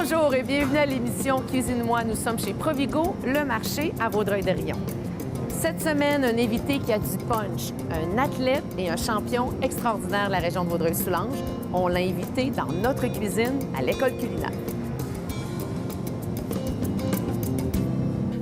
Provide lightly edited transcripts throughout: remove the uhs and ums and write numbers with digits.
Bonjour et bienvenue à l'émission Cuisine-moi. Nous sommes chez Provigo, le marché à Vaudreuil-Dorion. Cette semaine, un invité qui a du punch, un athlète et un champion extraordinaire de la région de Vaudreuil-Soulanges. On l'a invité dans notre cuisine à l'école culinaire.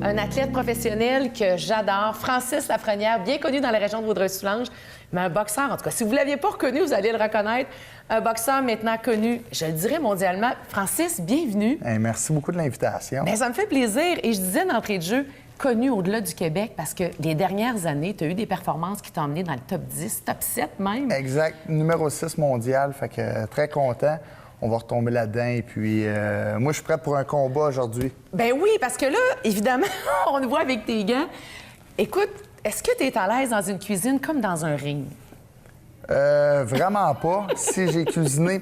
Un athlète professionnel que j'adore, Francis Lafrenière, bien connu dans la région de Vaudreuil-Soulanges, mais un boxeur, en tout cas. Si vous ne l'aviez pas reconnu, vous allez le reconnaître. Un boxeur maintenant connu, je le dirais mondialement. Francis, bienvenue. Hey, merci beaucoup de l'invitation. Bien, ça me fait plaisir. Et je disais d'entrée de jeu, connu au-delà du Québec, parce que les dernières années, tu as eu des performances qui t'ont emmené dans le top 10, top 7 même. Exact. Numéro 6 mondial, fait que très content. On va retomber là-dedans. Et puis, moi, je suis prêt pour un combat aujourd'hui. Ben oui, parce que là, évidemment, on le voit avec tes gants. Écoute, est-ce que tu es à l'aise dans une cuisine comme dans un ring? Vraiment pas. Si j'ai cuisiné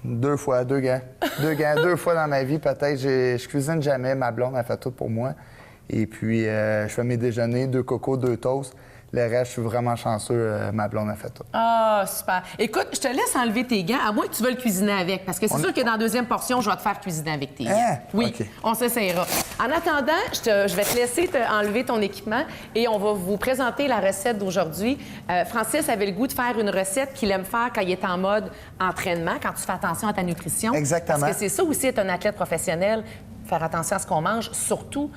2 fois, 2 gants. 2 gants, 2 fois dans ma vie, peut-être. Je cuisine jamais. Ma blonde, elle fait tout pour moi. Et puis, je fais mes déjeuners, 2 cocos, 2 toasts. Le reste, je suis vraiment chanceux. Ma blonde a fait tout. Ah, super. Écoute, je te laisse enlever tes gants, à moins que tu veuilles cuisiner avec, parce que c'est sûr que dans la deuxième portion, je vais te faire cuisiner avec tes gants. Hein? Oui, OK. on s'essayera. En attendant, je vais te laisser enlever ton équipement et on va vous présenter la recette d'aujourd'hui. Francis avait le goût de faire une recette qu'il aime faire quand il est en mode entraînement, quand tu fais attention à ta nutrition. Exactement. Parce que c'est ça aussi, être un athlète professionnel, faire attention à ce qu'on mange, surtout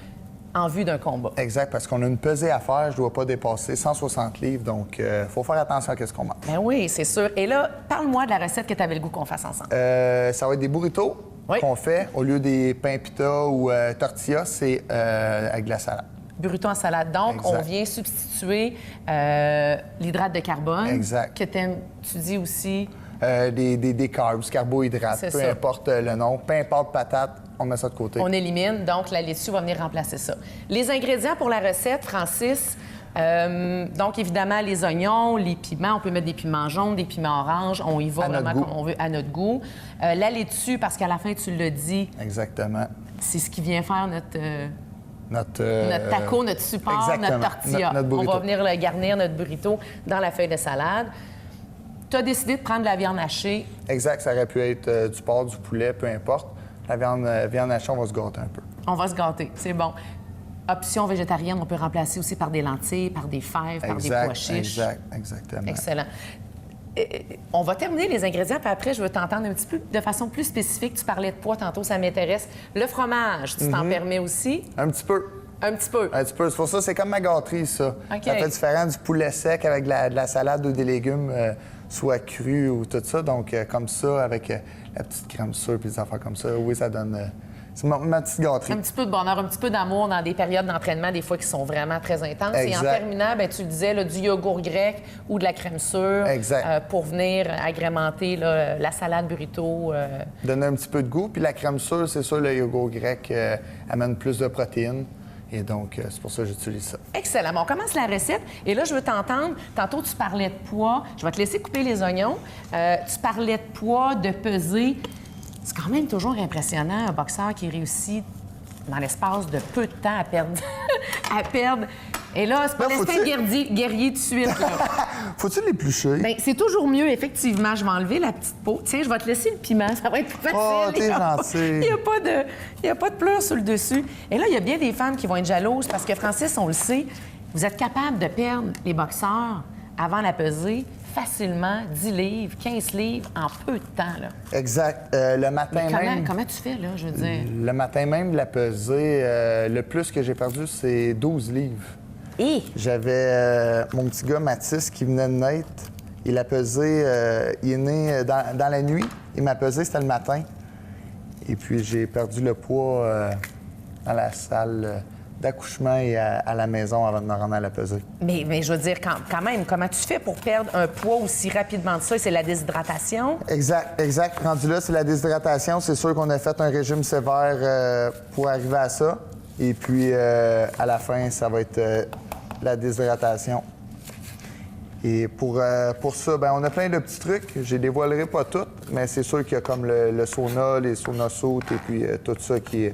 en vue d'un combat. Exact, parce qu'on a une pesée à faire. Je ne dois pas dépasser 160 livres, donc il faut faire attention à ce qu'on mange. Ben oui, c'est sûr. Et là, parle-moi de la recette que tu avais le goût qu'on fasse ensemble. Ça va être des burritos Oui. qu'on fait. Au lieu des pains pita ou tortillas, c'est avec de la salade. Burrito en salade. Donc, Exact. on vient substituer l'hydrate de carbone. Exact. Que tu dis aussi. Des carbs, carbohydrates, C'est peu ça. importe le nom. Peu importe patate, on met ça de côté. On élimine. Donc, la laitue va venir remplacer ça. Les ingrédients pour la recette, Francis, donc évidemment, les oignons, les piments. On peut mettre des piments jaunes, des piments oranges. On y va À vraiment notre goût. comme on veut, à notre goût. La laitue, parce qu'à la fin, tu l'as dit, Exactement. c'est ce qui vient faire Notre taco, notre support, exactement. notre tortilla. Notre burrito. On va venir garnir notre burrito dans la feuille de salade. Tu as décidé de prendre de la viande hachée. Exact, ça aurait pu être du porc, du poulet, peu importe. La viande hachée, on va se gâter un peu. On va se gâter, c'est bon. Option végétarienne, on peut remplacer aussi par des lentilles, par des fèves, par des pois chiches. Exactement. Excellent. On va terminer les ingrédients, puis après, je veux t'entendre un petit peu de façon plus spécifique. Tu parlais de pois tantôt, ça m'intéresse. Le fromage, tu t'en permets aussi? Un petit peu. Un petit peu. Un petit peu. C'est pour ça, c'est comme ma gâterie, ça. OK. Ça fait différent du poulet sec avec de la salade ou des légumes, soit crus ou tout ça. Donc, comme ça, avec la petite crème sûre puis des affaires comme ça, oui, ça donne... c'est ma petite gâterie. Un petit peu de bonheur, un petit peu d'amour dans des périodes d'entraînement, des fois qui sont vraiment très intenses. Exact. Et en terminant, bien, tu le disais, là, du yogourt grec ou de la crème sûre Exact. pour venir agrémenter là, la salade burrito. Donner un petit peu de goût. Puis la crème sûre, c'est sûr, le yogourt grec amène plus de protéines. Et donc, c'est pour ça que j'utilise ça. Excellent. Bon, on commence la recette. Et là, je veux t'entendre. Tantôt, tu parlais de poids. Je vais te laisser couper les oignons. Tu parlais de poids, de peser. C'est quand même toujours impressionnant, un boxeur qui réussit dans l'espace de peu de temps à perdre. à perdre. Et là, c'est pas Là, l'instinct guerrier de suite. Là. Faut-tu l'éplucher? Bien, c'est toujours mieux, effectivement. Je vais enlever la petite peau. Tiens, je vais te laisser le piment. Ça va être plus facile. Oh, t'es Il y a gentil. Il n'y a pas de pleurs sur le dessus. Et là, il y a bien des femmes qui vont être jalouses parce que, Francis, on le sait, vous êtes capable de perdre les boxeurs avant la pesée facilement 10 livres, 15 livres en peu de temps. Là. Exact. Le matin même... Comment tu fais, là, je veux dire? Le matin même de la pesée, le plus que j'ai perdu, c'est 12 livres. Et J'avais mon petit gars, Mathis, qui venait de naître. Il a pesé... il est né dans la nuit. Il m'a pesé, c'était le matin. Et puis, j'ai perdu le poids dans la salle d'accouchement et à la maison avant de me rendre à la pesée. mais je veux dire, quand même, comment tu fais pour perdre un poids aussi rapidement de ça? C'est la déshydratation? Exact. Rendu là, c'est la déshydratation. C'est sûr qu'on a fait un régime sévère pour arriver à ça. Et puis, à la fin, ça va être la déshydratation. Et pour ça, bien, on a plein de petits trucs. Je les dévoilerai pas toutes, mais c'est sûr qu'il y a comme le sauna, les saunas sautes et puis tout ça qui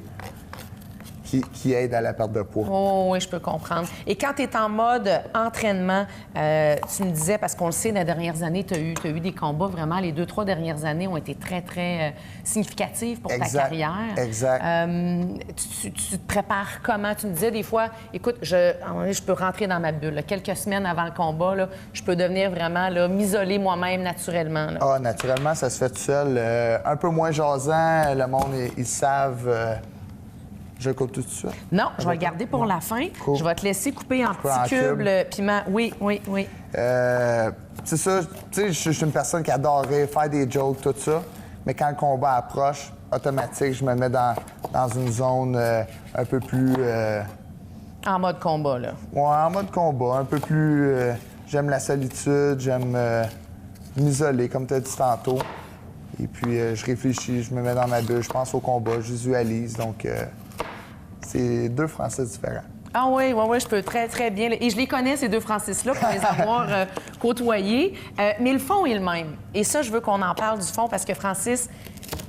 qui aide à la perte de poids. Oh, oui, je peux comprendre. Et quand tu es en mode entraînement, tu me disais, parce qu'on le sait, dans les dernières années, tu as eu des combats, vraiment, les 2-3 dernières années ont été très, très significatifs pour ta carrière. Exact. Tu te prépares comment? Tu me disais des fois, écoute, je peux rentrer dans ma bulle. Là. Quelques semaines avant le combat, là, je peux devenir vraiment, m'isoler moi-même naturellement. Là. Ah, naturellement, ça se fait tout seul. Un peu moins jasant, le monde, ils savent... Je coupe tout de suite. Non, je vais le garder pour la fin. Cool. Je vais te laisser couper en petits cubes le piment. Oui. C'est ça, tu sais, je suis une personne qui adorerait faire des jokes, tout ça. Mais quand le combat approche, automatique, je me mets dans une zone un peu plus... En mode combat, là. Ouais, en mode combat, un peu plus... j'aime la solitude, j'aime m'isoler, comme tu as dit tantôt. Et puis, je réfléchis, je me mets dans ma bulle, je pense au combat, je visualise. Donc, c'est 2 Francis différents. Ah oui, je peux très, très bien. Et je les connais, ces 2 Francis-là, pour les avoir côtoyés. Mais le fond est le même. Et ça, je veux qu'on en parle du fond, parce que Francis,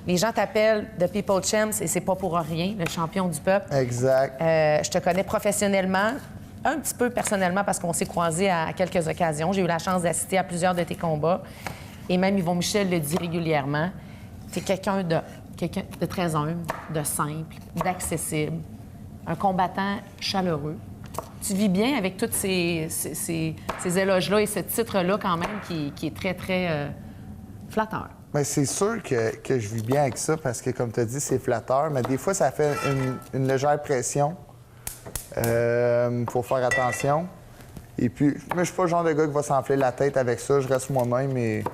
les gens t'appellent The People Champs, et c'est pas pour rien, le champion du peuple. Exact. Je te connais professionnellement, un petit peu personnellement, parce qu'on s'est croisés à quelques occasions. J'ai eu la chance d'assister à plusieurs de tes combats. Et même Yvon Michel le dit régulièrement. Tu es quelqu'un de très humble, de simple, d'accessible, un combattant chaleureux. Tu vis bien avec tous ces éloges-là et ce titre-là quand même qui est très, très flatteur. Bien, c'est sûr que je vis bien avec ça parce que, comme tu as dit, c'est flatteur, mais des fois, ça fait une légère pression. Faut faire attention. Et puis, moi, je suis pas le genre de gars qui va s'enfler la tête avec ça. Je reste moi-même et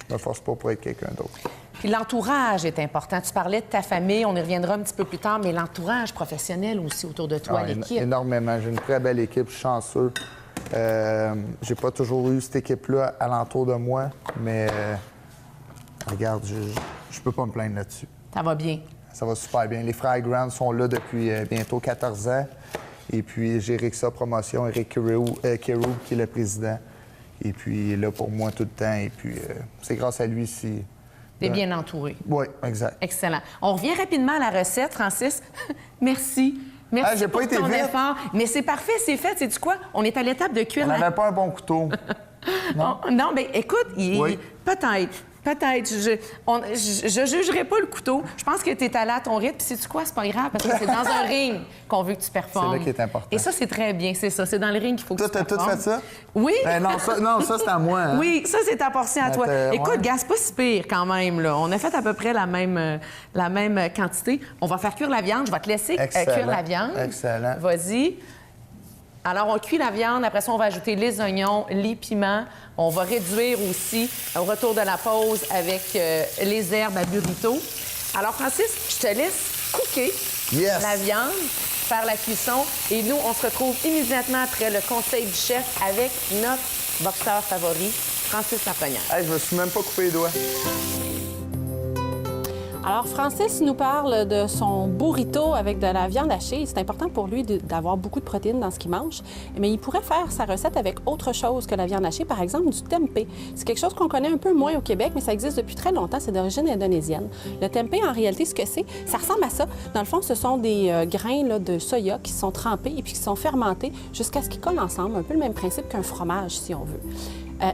je me force pas pour être quelqu'un d'autre. Puis l'entourage est important. Tu parlais de ta famille, on y reviendra un petit peu plus tard, mais l'entourage professionnel aussi autour de toi, l'équipe. Énormément. J'ai une très belle équipe, je suis chanceux. J'ai pas toujours eu cette équipe-là alentour de moi, mais regarde, je peux pas me plaindre là-dessus. Ça va bien. Ça va super bien. Les frères Grant sont là depuis bientôt 14 ans. Et puis, j'ai Rixa Promotion, Eric Kiroub, qui est le président. Et puis, il est là pour moi tout le temps. Et puis, c'est grâce à lui si... T'es bien entouré. Oui, exact. Excellent. On revient rapidement à la recette, Francis. Merci. Merci j'ai pour pas été ton vite. effort. Mais c'est parfait, c'est fait. Sais-tu quoi? On est à l'étape de cuire On n'avait pas un bon couteau. Non? Non, bien, écoute, Oui. peut-être. Je jugerai pas le couteau. Je pense que tu es allé à ton rythme. Puis sais-tu quoi? C'est pas grave, parce que c'est dans un ring qu'on veut que tu performes. C'est là qui est important. Et ça, c'est très bien, c'est ça. C'est dans le ring qu'il faut que Toi, tu t'as performes. tout fait ça? Oui. Non, ça c'est à moi. Hein? Oui, ça, c'est ta portion à toi. Écoute, gars, c'est pas si pire quand même. Là. On a fait à peu près la même quantité. On va faire cuire la viande. Je vais te laisser cuire la viande. Excellent. Vas-y. Alors, on cuit la viande. Après ça, on va ajouter les oignons, les piments. On va réduire aussi, au retour de la pause, avec les herbes à burrito. Alors, Francis, je te laisse cooker la viande, faire la cuisson. Et nous, on se retrouve immédiatement après le conseil du chef avec notre boxeur favori, Francis Lafrenière. Hey, je me suis même pas coupé les doigts. Alors, Francis nous parle de son burrito avec de la viande hachée. C'est important pour lui d'avoir beaucoup de protéines dans ce qu'il mange, mais il pourrait faire sa recette avec autre chose que la viande hachée, par exemple du tempeh. C'est quelque chose qu'on connaît un peu moins au Québec, mais ça existe depuis très longtemps. C'est d'origine indonésienne. Le tempeh, en réalité, ce que c'est, ça ressemble à ça. Dans le fond, ce sont des grains là, de soya qui sont trempés et puis qui sont fermentés jusqu'à ce qu'ils collent ensemble. Un peu le même principe qu'un fromage, si on veut.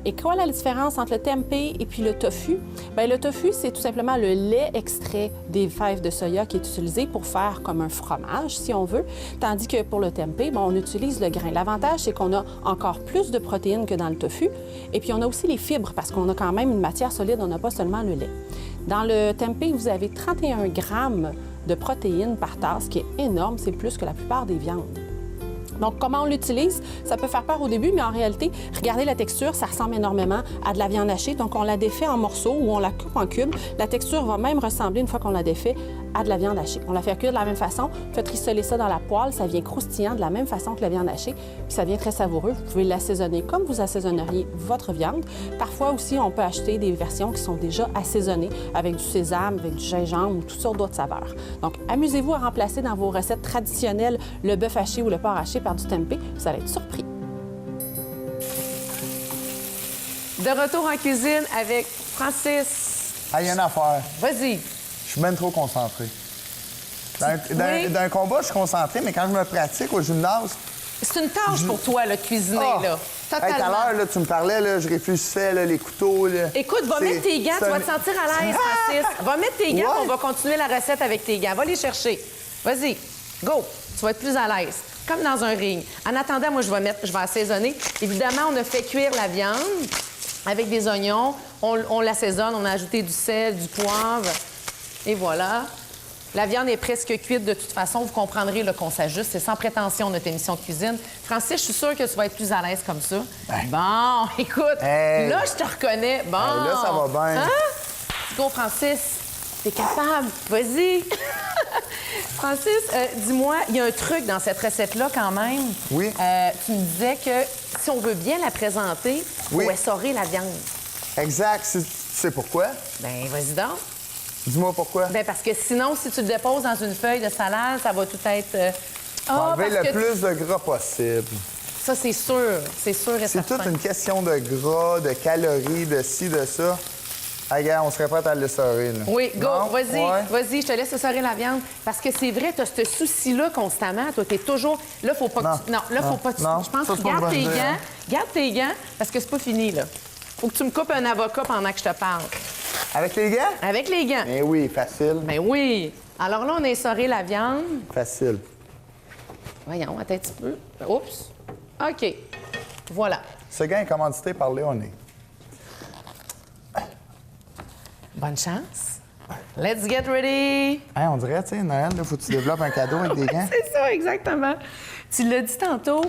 Et quelle est la différence entre le tempeh et puis le tofu? Bien, le tofu, c'est tout simplement le lait extrait des fèves de soya qui est utilisé pour faire comme un fromage, si on veut. Tandis que pour le tempeh, on utilise le grain. L'avantage, c'est qu'on a encore plus de protéines que dans le tofu. Et puis, on a aussi les fibres parce qu'on a quand même une matière solide, on n'a pas seulement le lait. Dans le tempeh, vous avez 31 grammes de protéines par tasse, ce qui est énorme. C'est plus que la plupart des viandes. Donc, comment on l'utilise? Ça peut faire peur au début, mais en réalité, regardez la texture, ça ressemble énormément à de la viande hachée. Donc, on la défait en morceaux ou on la coupe en cubes. La texture va même ressembler, une fois qu'on la défait, à de la viande hachée. On la fait cuire de la même façon. Faites rissoler ça dans la poêle, ça vient croustillant de la même façon que la viande hachée, puis ça devient très savoureux. Vous pouvez l'assaisonner comme vous assaisonneriez votre viande. Parfois aussi, on peut acheter des versions qui sont déjà assaisonnées avec du sésame, avec du gingembre ou toutes sortes d'autres saveurs. Donc, amusez-vous à remplacer dans vos recettes traditionnelles le bœuf haché ou le porc haché par du tempeh. Vous allez être surpris. De retour en cuisine avec Francis. Ah, il y a une affaire. Vas-y. Je suis même trop concentré. Dans un combat, je suis concentré, mais quand je me pratique au gymnase... C'est une tâche pour toi, là, de cuisiner, là. Totalement. Hey, tout à l'heure, là, tu me parlais, là, je réfléchissais, là, les couteaux. Là. Écoute, va mettre tes gants, tu vas te sentir à l'aise, Francis. Va mettre tes gants, on va continuer la recette avec tes gants. Va les chercher. Vas-y, go. Tu vas être plus à l'aise. Comme dans un ring. En attendant, moi, je vais assaisonner. Évidemment, on a fait cuire la viande avec des oignons. On l'assaisonne, on a ajouté du sel, du poivre. Et voilà. La viande est presque cuite de toute façon. Vous comprendrez qu'on s'ajuste. C'est sans prétention notre émission de cuisine. Francis, je suis sûre que tu vas être plus à l'aise comme ça. Bon, écoute, là, je te reconnais. Bon. Là, ça va bien. Hein? Go, Francis. T'es capable. Vas-y. Francis, dis-moi, il y a un truc dans cette recette-là quand même. Oui. Tu me disais que si on veut bien la présenter, il faut essorer la viande. Exact. Tu sais pourquoi? Bien, vas-y donc. Dis-moi pourquoi. Bien, parce que sinon, si tu le déposes dans une feuille de salade, ça va tout être... Enlever le plus de gras possible. Ça, c'est sûr. C'est sûr et certain. C'est toute une question de gras, de calories, de ci, de ça. Ah, gars, on serait prêt à l'essorer, là. Oui, go, Non? vas-y, Ouais. vas-y, je te laisse essorer la viande. Parce que c'est vrai, tu as ce souci-là constamment. Toi, t'es toujours... Là, faut pas que tu... Non, là, faut pas que tu... Non, Je pense ça, que c'est pas une garde bonne tes idée, gants. hein. Garde tes gants, parce que c'est pas fini, là. Faut que tu me coupes un avocat pendant que je te parle. Avec les gants? Avec les gants. Eh oui, facile. Ben oui. Alors là, on a essoré la viande. Facile. Voyons, attends un petit peu. Oups. OK. Voilà. Ce gant est commandité par Léoné. Bonne chance. Let's get ready. Hein, on dirait, tu sais, Noël, il faut que tu développes un cadeau avec des gants. C'est ça, exactement. Tu l'as dit tantôt,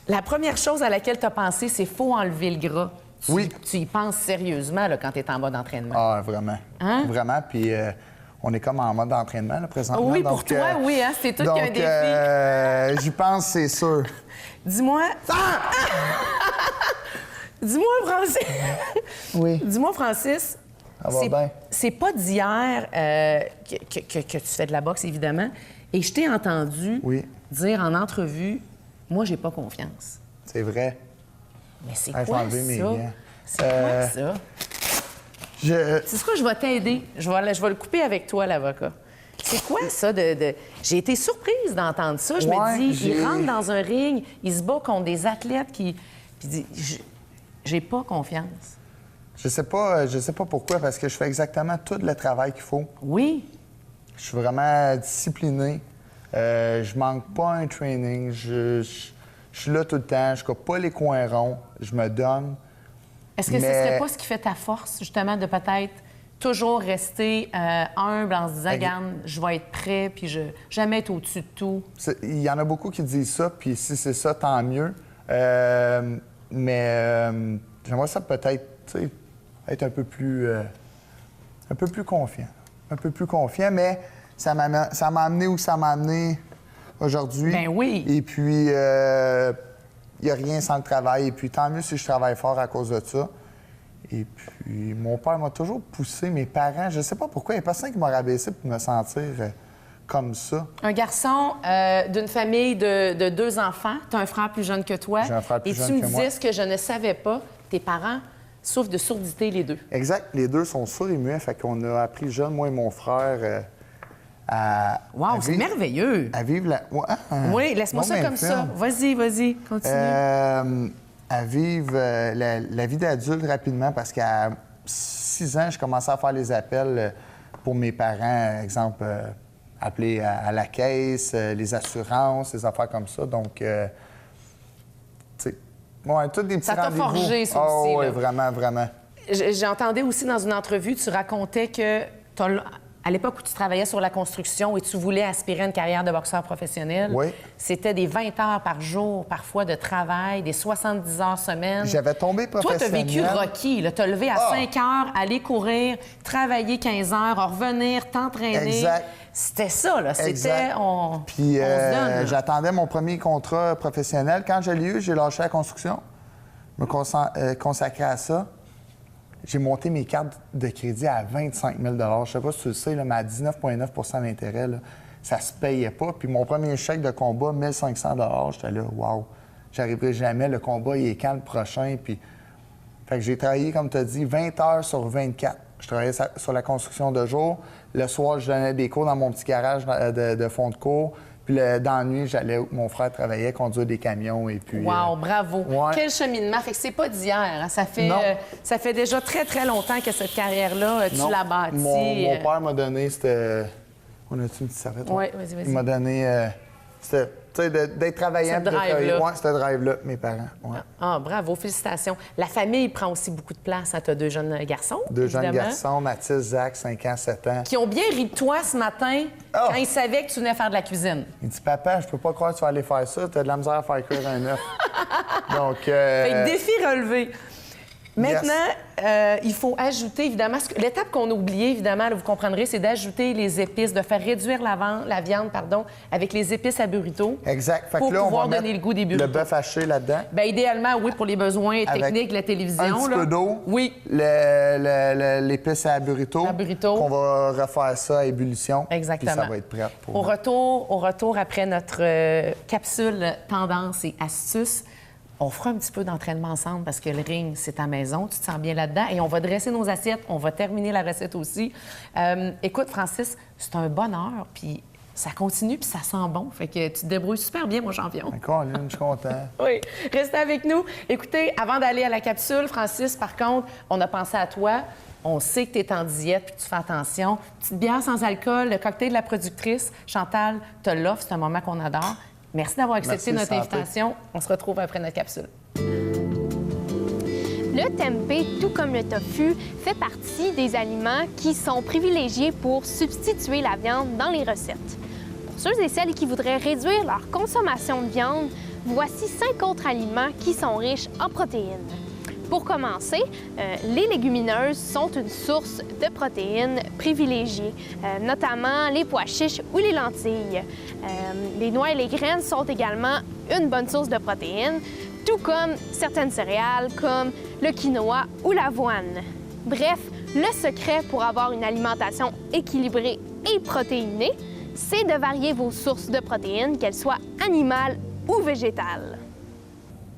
la première chose à laquelle tu as pensé, c'est faut enlever le gras. Tu y penses sérieusement là, quand tu es en mode entraînement. Ah, vraiment. Hein? Vraiment. Puis on est comme en mode entraînement, là, présentement. Oui, donc, pour toi, oui, hein? C'est tout qu'un défi. J'y pense, c'est sûr. Dis-moi... Dis-moi, Francis... Oui. Dis-moi, Francis... Ça va bien. C'est pas d'hier que tu fais de la boxe, évidemment. Et je t'ai entendu dire en entrevue, moi, j'ai pas confiance. C'est vrai. Mais c'est faut quoi enlever mes ça? gants. C'est quoi ça? C'est quoi, je vais t'aider. Je vais le couper avec toi, l'avocat. C'est quoi ça de... J'ai été surprise d'entendre ça. Je me dis, il rentre dans un ring, il se bat contre des athlètes qui... Puis il dit, j'ai pas confiance. Je sais pas pourquoi, parce que je fais exactement tout le travail qu'il faut. Oui. Je suis vraiment discipliné. Je manque pas un training. Je suis là tout le temps. Je coupe pas les coins ronds. Je me donne. Est-ce que ce serait pas ce qui fait ta force, justement, de peut-être toujours rester humble en se disant, regarde, je vais être prêt, puis jamais être au-dessus de tout? Il y en a beaucoup qui disent ça, puis si c'est ça, tant mieux. Mais j'aimerais ça peut-être, tu sais, être un peu plus confiant. Un peu plus confiant, mais ça m'a amené où ça m'a amené aujourd'hui. Ben oui. Et puis, il n'y a rien sans le travail. Et puis, tant mieux si je travaille fort à cause de ça. Et puis, mon père m'a toujours poussé, mes parents, je ne sais pas pourquoi, il n'y a personne qui m'a rabaissé pour me sentir comme ça. Un garçon d'une famille de 2 enfants. Tu as un frère plus jeune que toi. J'ai un frère plus jeune que moi. Et tu que me disais ce que je ne savais pas, tes parents souffrent de surdité, les deux. Exact. Les deux sont sourds et muets. Fait qu'on a appris jeune, moi et mon frère, à... Wow, c'est merveilleux! À vivre la... Oui, laisse-moi ça comme ça. Vas-y, continue. À vivre la vie d'adulte rapidement, parce qu'à 6 ans, je commençais à faire les appels pour mes parents, exemple, appeler à la caisse, les assurances, les affaires comme ça. Donc, tu sais, tous des petits rendez-vous. Ça t'a forgé, ça aussi. Oui, là. vraiment, vraiment. J'entendais aussi dans une entrevue, tu racontais que à l'époque où tu travaillais sur la construction et tu voulais aspirer à une carrière de boxeur professionnel, c'était des 20 heures par jour, parfois, de travail, des 70 heures semaine. J'avais tombé professionnel. Toi, tu as vécu Rocky. Tu as levé à 5 heures, aller courir, travailler 15 heures, revenir, t'entraîner. Exact. C'était ça, là. C'était... Puis, on se donne. j'attendais mon premier contrat professionnel. Quand je l'ai eu, j'ai lâché la construction. Je me consacrais à ça. J'ai monté mes cartes de crédit à 25 000 $. Je sais pas si tu le sais, là, mais à 19,9 d'intérêt, là, ça se payait pas. Puis mon premier chèque de combat, 1 500 $, j'étais là, wow, j'arriverai jamais. Le combat, il est quand le prochain? Puis, fait que j'ai travaillé, comme tu as dit, 20 heures sur 24. Je travaillais sur la construction de jour. Le soir, je donnais des cours dans mon petit garage de fond de cours. Puis dans la nuit, j'allais où mon frère travaillait, conduire des camions et puis... Wow, bravo! Ouais. Quel cheminement! Fait que c'est pas d'hier, hein? Ça fait déjà très, très longtemps que cette carrière-là, tu Non. l'as bâtie. Mon père m'a donné, c'était... On a-tu une petite serviette? Oui, vas-y. Il m'a donné... C'était, tu sais, d'être travaillant. Ce drive-là. Oui, ce drive-là, mes parents. Ouais. Ah, bravo, félicitations. La famille prend aussi beaucoup de place. Tu as 2 jeunes garçons. Deux jeunes évidemment, garçons, Mathis, Zach, 5 ans, 7 ans. qui ont bien ri de toi ce matin Ah! quand ils savaient que tu venais faire de la cuisine. Il dit, papa, je peux pas croire que tu vas aller faire ça. T'as de la misère à faire cuire un œuf. Donc, Fait que défi relevé. Maintenant, il faut ajouter, évidemment, l'étape qu'on a oubliée, évidemment, là, vous comprendrez, c'est d'ajouter les épices, de faire réduire la viande, avec les épices à burrito. exact. Fait Pour que là, on pouvoir va donner mettre le goût des burritos. le bœuf haché là-dedans. Bien, idéalement, oui, pour les besoins Avec techniques de la télévision. Un petit là. peu d'eau. Oui. L'épice à burrito. À burrito. On va refaire ça à ébullition. Exactement. Puis ça va être prêt pour... Au retour, après notre capsule tendance et astuces, on fera un petit peu d'entraînement ensemble parce que le ring, c'est ta maison, tu te sens bien là-dedans. Et on va dresser nos assiettes, on va terminer la recette aussi. Écoute, Francis, c'est un bonheur, puis ça continue, puis ça sent bon. Fait que tu te débrouilles super bien, mon champion. Colin, je suis content. Oui, restez avec nous. Écoutez, avant d'aller à la capsule, Francis, par contre, on a pensé à toi. On sait que tu es en diète puis que tu fais attention. Petite bière sans alcool, le cocktail de la productrice, Chantal te l'offre. C'est un moment qu'on adore. Merci d'avoir accepté Merci, notre santé. invitation. On se retrouve après notre capsule. Le tempeh, tout comme le tofu, fait partie des aliments qui sont privilégiés pour substituer la viande dans les recettes. Pour ceux et celles qui voudraient réduire leur consommation de viande, voici 5 autres aliments qui sont riches en protéines. Pour commencer, les légumineuses sont une source de protéines privilégiée, notamment les pois chiches ou les lentilles. Les noix et les graines sont également une bonne source de protéines, tout comme certaines céréales comme le quinoa ou l'avoine. Bref, le secret pour avoir une alimentation équilibrée et protéinée, c'est de varier vos sources de protéines, qu'elles soient animales ou végétales.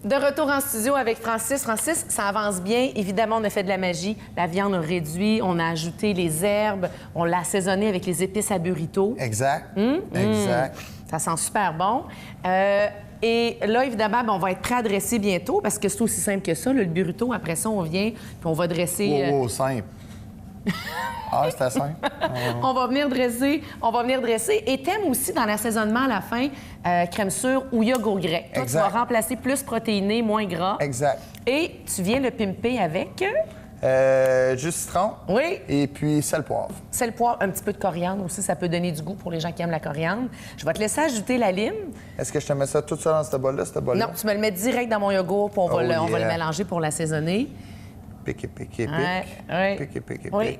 De retour en studio avec Francis. Francis, ça avance bien. Évidemment, on a fait de la magie. La viande a réduit, on a ajouté les herbes, on l'a assaisonné avec les épices à burrito. Exact. Exact. Ça sent super bon. Et là, évidemment, on va être prêt à dresser bientôt parce que c'est aussi simple que ça. Là, le burrito, après ça, on vient puis on va dresser... Wow, simple. Ah, c'était simple. On va venir dresser. Et t'aimes aussi dans l'assaisonnement à la fin, crème sûre ou yogourt grec. Toi, Exact. tu vas remplacer plus protéiné, moins gras. Exact. Et tu viens le pimper avec... Jus citron. Oui. Et puis sel poivre. Sel, poivre, un petit peu de coriandre aussi, ça peut donner du goût pour les gens qui aiment la coriandre. Je vais te laisser ajouter la lime. Est-ce que je te mets ça tout seul dans ce bol-là, Non, tu me le mets direct dans mon yogourt, puis on va, Oh, on va le yeah. mélanger pour l'assaisonner. Pique, pique, pique. Ouais. Pique, pique, Oui.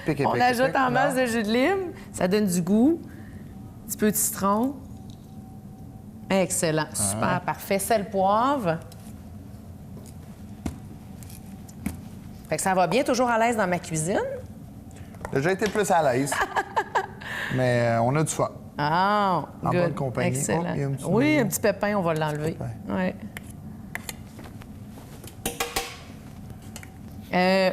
pique. On ajoute en masse de jus de lime, ça donne du goût. Un petit peu de citron. Excellent, super, parfait. Sel, poivre. Fait que ça va bien, toujours à l'aise dans ma cuisine. J'ai déjà été plus à l'aise. Mais on a du fun. Ah, En good. bonne compagnie. Excellent. Oh, il y a un petit Oui, oignon. un petit pépin, on va l'enlever. Ouais.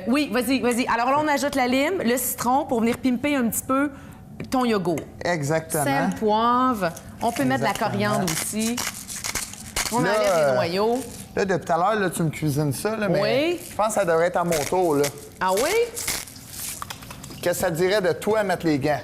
Oui, vas-y. Alors là, on ajoute la lime, le citron pour venir pimper un petit peu ton yogourt. Exactement. Sel, poivre. On peut mettre de la Exactement. coriandre aussi. On Là, enlève les noyaux. Là, depuis tout à l'heure, là, tu me cuisines ça, là, mais Oui. je pense que ça devrait être à mon tour, là. Ah oui? Qu'est-ce que ça te dirait de toi mettre les gants?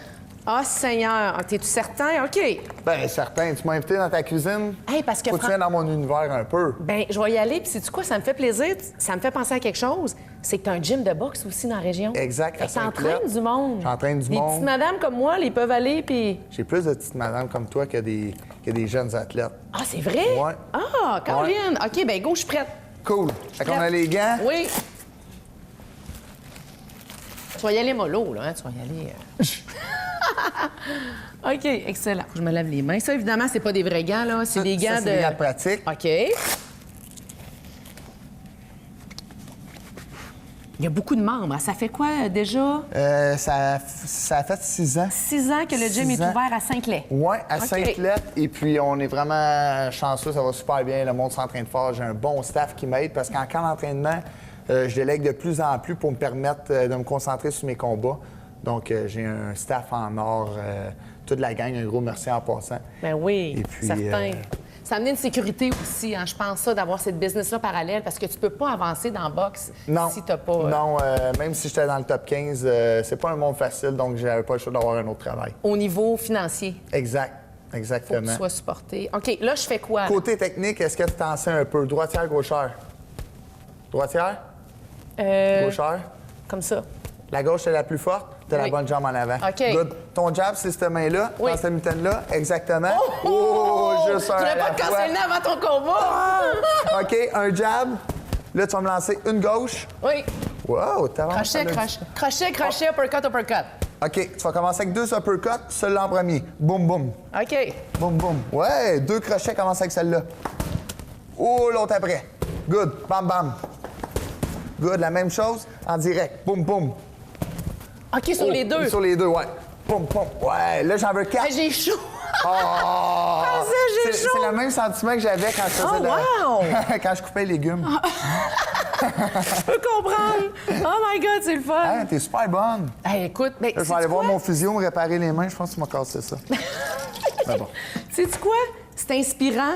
Ah, Seigneur. T'es-tu certain? OK. Ben certain. Tu m'as invité dans ta cuisine. Hey, parce que Faut que tu viennes dans mon univers un peu. ben, je vais y aller. Puis, sais-tu quoi? Ça me fait plaisir. Ça me fait penser à quelque chose. C'est que tu as un gym de boxe aussi dans la région. Exact, Fait à que t'entraînes Sainte-Claire. du monde. J'entraîne du Les monde. petites madames comme moi, ils peuvent aller, puis... J'ai plus de petites madames comme toi que des jeunes athlètes. Ah, c'est vrai? Ouais. Ah, Caroline. OK, ben go, je suis prête. Cool. Fait qu'on a les gants. Oui. Tu vas y aller mollo, là. Hein? Tu vas y aller... OK, excellent. Faut que je me lave les mains. Ça, évidemment, c'est pas des vrais gants, là. C'est des gants Ça, de... c'est des gants de pratique. OK. Il y a beaucoup de membres. Ça fait quoi, déjà? Ça a fait 6 ans. 6 ans que le gym 6 est ans. ouvert à Saint-Clair. Oui, à OK. Sainte-Claire. Et puis, on est vraiment chanceux, ça va super bien. Le monde s'entraîne fort. J'ai un bon staff qui m'aide parce qu'en camp d'entraînement, Je délègue de plus en plus pour me permettre de me concentrer sur mes combats. Donc, j'ai un staff en or, toute la gang, un gros merci en passant. Ben oui, Et puis, certain. Ça amenait une sécurité aussi, hein, je pense, ça, d'avoir cette business-là parallèle, parce que tu peux pas avancer dans la boxe si t'as pas... Non, même si j'étais dans le top 15, c'est pas un monde facile, donc j'avais pas le choix d'avoir un autre travail. Au niveau financier, Exact, faut que exactement. tu sois supporté. OK, là, je fais quoi? Là? Côté technique, est-ce que tu t'en sais un peu? Droitière, gauchère? Droitière? Gauchère? Comme ça. La gauche est la plus forte, t'as Oui. la bonne jambe en avant. OK. Good. Ton jab, c'est cette main-là, Oui. dans cette mitaine-là, exactement. Juste un Tu à voulais pas la te casser fois. le nez avant ton combat? OK, un jab. Là, tu vas me lancer une gauche. Oui. Wow, t'as Crochet, crochet, uppercut, uppercut. OK, tu vas commencer avec 2 uppercuts, celui-là en premier. Boum, boum. OK. Boum, boum. Ouais, 2 crochets, commence avec celle-là. Oh, l'autre après. Good. Bam, bam. Good, la même chose en direct. Boum, boum. OK, sur les deux. Sur les deux, ouais. Boum, boum. Ouais, là, j'en veux 4. Ah, j'ai chaud. Oh! j'ai C'est chaud. le même sentiment que j'avais quand je faisais wow! quand je coupais les légumes. Je peux comprendre. Oh my God, c'est le fun. Hein, t'es super bonne. Hey, écoute, mais Là, je vais aller voir mon physio, me réparer les mains. Je pense que tu m'as cassé ça. Mais bon. Sais-tu quoi? C'est inspirant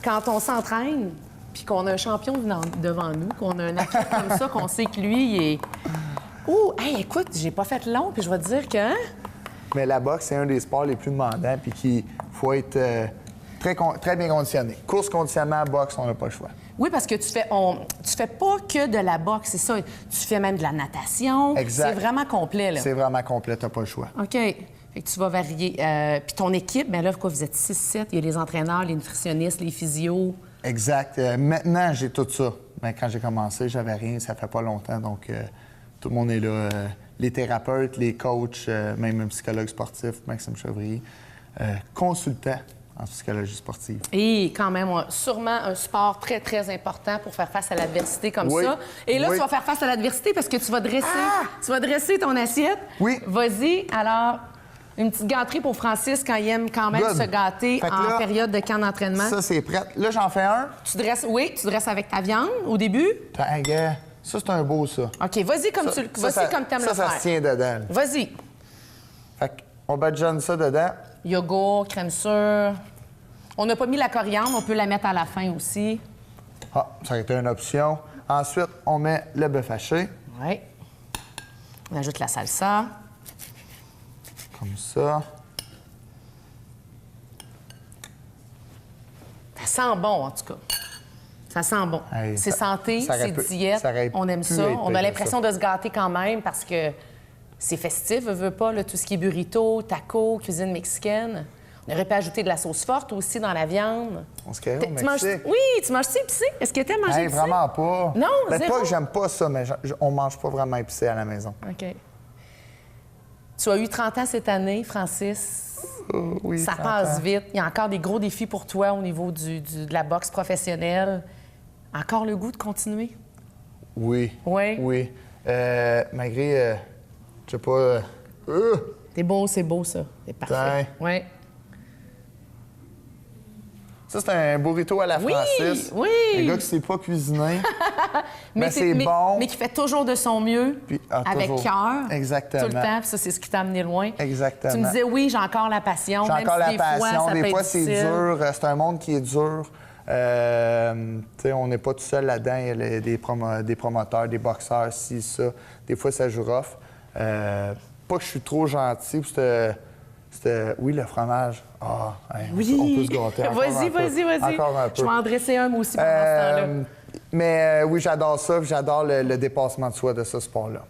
quand on s'entraîne puis qu'on a un champion devant nous, qu'on a un athlète comme ça, qu'on sait que lui, il est... Ouh, hey, écoute, j'ai pas fait long, puis je vais te dire que... hein? Mais la boxe, c'est un des sports les plus demandants, puis qu'il faut être très bien conditionné. Course, conditionnement, boxe, on n'a pas le choix. Oui, parce que tu fais pas que de la boxe, c'est ça. Tu fais même de la natation. Exact. C'est vraiment complet, là. C'est vraiment complet, t'as pas le choix. OK. Fait que tu vas varier. Puis ton équipe, bien là, quoi, vous êtes 6-7. Il y a les entraîneurs, les nutritionnistes, les physios. Exact. Maintenant, j'ai tout ça. Mais quand j'ai commencé, j'avais rien, ça fait pas longtemps, donc tout le monde est là. Les thérapeutes, les coachs, même un psychologue sportif, Maxime Chevrier, consultant en psychologie sportive. Et quand même, sûrement un sport très, très important pour faire face à l'adversité comme Oui. ça. Et là, Oui. tu vas faire face à l'adversité parce que tu vas dresser ton assiette. Oui. Vas-y. Alors, une petite gâterie pour Francis quand il aime quand même Good. se gâter Fait que en là, période de camp d'entraînement. Ça, c'est prêt. Là, j'en fais un. Tu dresses avec ta viande au début. Hey, gars, ça, c'est un beau, ça. OK, vas-y comme tu aimes le Ça faire. se tient dedans. là. Vas-y. Fait qu'on badigeonne ça dedans. Yogourt, crème sûre. On n'a pas mis la coriandre, on peut la mettre à la fin aussi. Ah, ça aurait été une option. Ensuite, on met le bœuf haché, Oui. On ajoute la salsa. comme ça. Ça sent bon, en tout cas. Ça sent bon. Hey, C'est ça- santé, ça aurait c'est pu- diète. ça aurait On aime pu ça. être On pire a que l'impression de se gâter quand même parce que c'est festif, veux pas, là, tout ce qui est burrito, taco, cuisine mexicaine. On aurait pu ajouter de la sauce forte aussi dans la viande. On se carré au Tu manges... Mexique. Oui, tu manges-tu épicé? Est-ce que tu aimes manger Hey, épicé? vraiment pas. Non, Ben, zéro? pas que j'aime pas ça, mais on mange pas vraiment épicé à la maison. OK. Tu as eu 30 ans cette année, Francis. Oui, Ça 30 passe ans. vite. Il y a encore des gros défis pour toi au niveau de la boxe professionnelle. Encore le goût de continuer? Oui. Oui? Oui. Malgré, je sais pas... C'est beau, ça. C'est parfait. Oui. Ça, c'est un burrito à la Oui, Francis. oui. Un gars qui sait pas cuisiner. mais c'est mais- bon. Mais qui fait toujours de son mieux, Puis, avec toujours. cœur. Exactement. Tout le temps, puis ça, c'est ce qui t'a amené loin. Exactement. Tu me disais, oui, j'ai encore la passion. J'ai même encore si la des fois, passion. ça peut Des être fois, c'est difficile. dur. C'est un monde qui est dur. Tu sais, on n'est pas tout seul là-dedans. Il y a des promoteurs, des boxeurs, ci, ça. Des fois, ça joue rough. Pas que je suis trop gentil. puis oui, le fromage. Ah, hey, Oui. on peut se gâter. Encore un peu. Vas-y. Encore un peu. Je vais en dresser un, moi aussi, pendant ce temps-là. Mais oui, j'adore ça. puis j'adore le dépassement de soi de ce sport-là.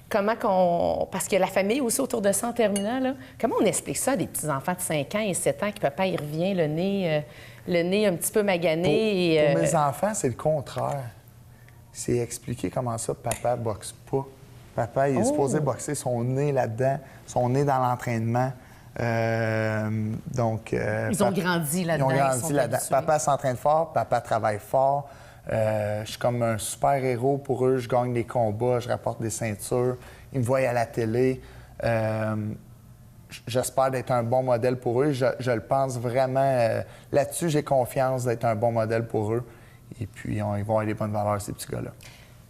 Comment qu'on... Parce que la famille aussi autour de ça en terminant, là, comment on explique ça à des petits-enfants de 5 ans et 7 ans que papa, il revient le nez un petit peu magané? Pour mes enfants, c'est le contraire. C'est expliquer comment ça, papa boxe pas. Papa, il est supposé boxer son nez là-dedans, son nez dans l'entraînement. Ils ont grandi là-dedans. Ils ont grandi sont là-dedans. habitués. Papa s'entraîne fort, papa travaille fort. Je suis comme un super-héros pour eux. Je gagne des combats, je rapporte des ceintures. Ils me voient à la télé. J'espère d'être un bon modèle pour eux. Je le pense vraiment. Là-dessus, j'ai confiance d'être un bon modèle pour eux. Et puis, ils vont avoir des bonnes valeurs, ces petits gars-là.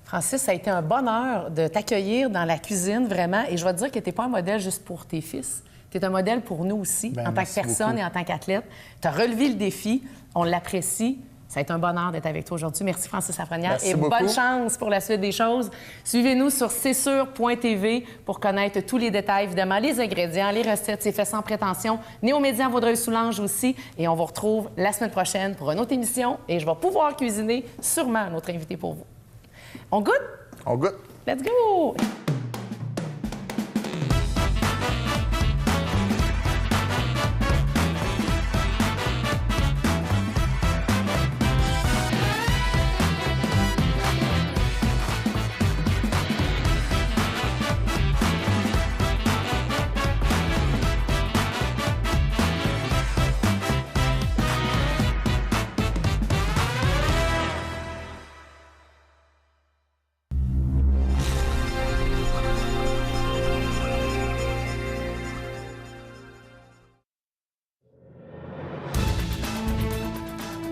Francis, ça a été un bonheur de t'accueillir dans la cuisine, vraiment. Et je vais te dire que tu n'es pas un modèle juste pour tes fils. Tu es un modèle pour nous aussi, en tant que personne beaucoup. et en tant qu'athlète. Tu as relevé le défi. On l'apprécie. Ça a été un bonheur d'être avec toi aujourd'hui. Merci, Francis Lafrenière. Merci et beaucoup. bonne chance pour la suite des choses. Suivez-nous sur cetsur.tv pour connaître tous les détails, évidemment, les ingrédients, les recettes. C'est fait sans prétention. Néo-Média Vaudreuil-Soulanges aussi. Et on vous retrouve la semaine prochaine pour une autre émission. Et je vais pouvoir cuisiner sûrement notre invité pour vous. On goûte? On goûte. Let's go!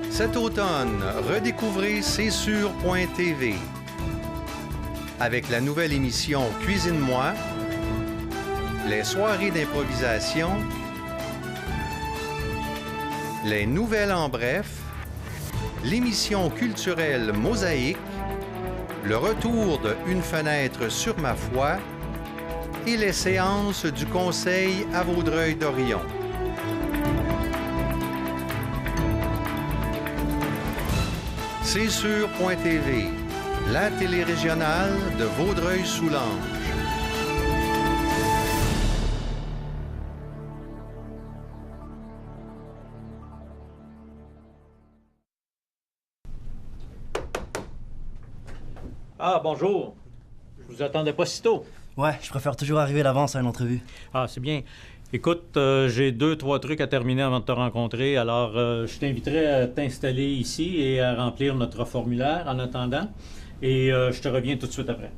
Cet automne, redécouvrez cetsur.tv. Avec la nouvelle émission Cuisine-moi, les soirées d'improvisation, les nouvelles en bref, l'émission culturelle Mosaïque, le retour de Une fenêtre sur ma foi et les séances du Conseil à Vaudreuil-Dorion. Cetsur.tv, la télé-régionale de Vaudreuil-Soulanges. Ah, bonjour. Je vous attendais pas si tôt. Ouais, je préfère toujours arriver d'avance à une entrevue. Ah, c'est bien. Écoute, j'ai 2-3 trucs à terminer avant de te rencontrer, alors je t'inviterai à t'installer ici et à remplir notre formulaire en attendant. Et je te reviens tout de suite après.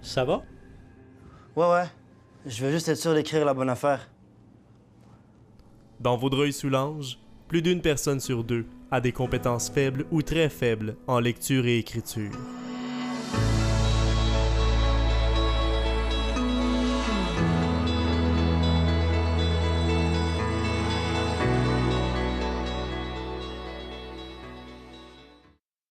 Ça va? Ouais. Je veux juste être sûr d'écrire la bonne affaire. Dans Vaudreuil-Soulanges, plus d'une personne sur deux a des compétences faibles ou très faibles en lecture et écriture.